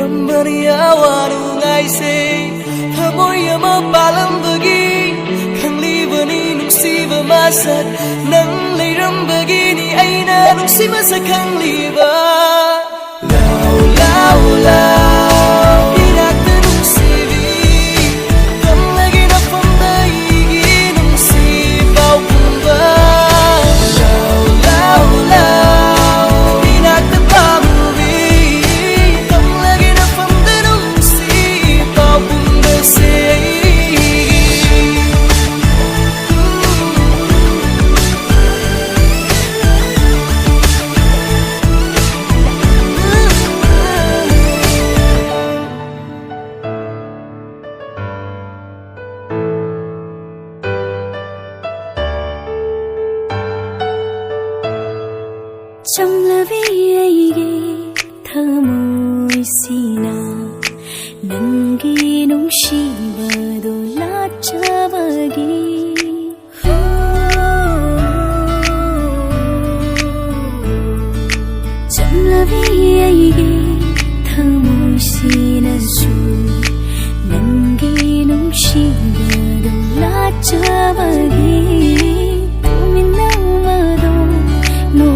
Rambania wanu ngai se Thamoy ama palam bagi Khang livani nuksiba masat Nang leiram bagini aina nuksiba sa khang liba Lao lao lao Inakta nuksibi Kam lagi na pamdaigi nuksibau kumba Lao lao lao Inakta pamubi Kam lagi na pamda nuksibau kumba say Trong là vì ai ghê thơ môi sina nâng ghi nung shi bờ đồ lá cha bờ ghi trong là vì ai ghê thơ môi sina su nâng ghi nung shi bờ đồ lá cha bờ ghi mình nâng mơ đồ nụ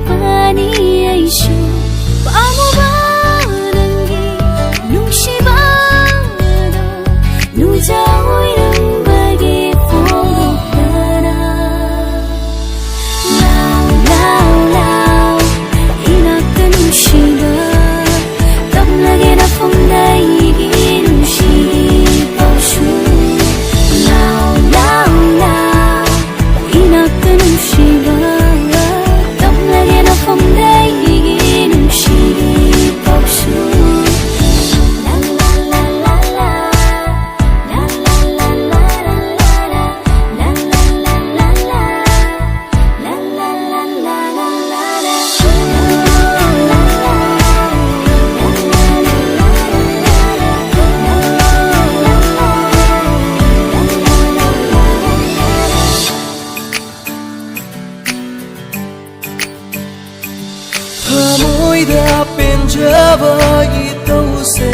Pani aisha, pamu barangi, nukshiba do, nujauy ng bagi fogana. Lao lao lao, inakta nukshiba, tam lagi na pamday nukshiba shu. Lao lao lao, inakta nukshiba. From day begin she goes la la la la la la la la la la la la la la Thamoy da penjaba itaw se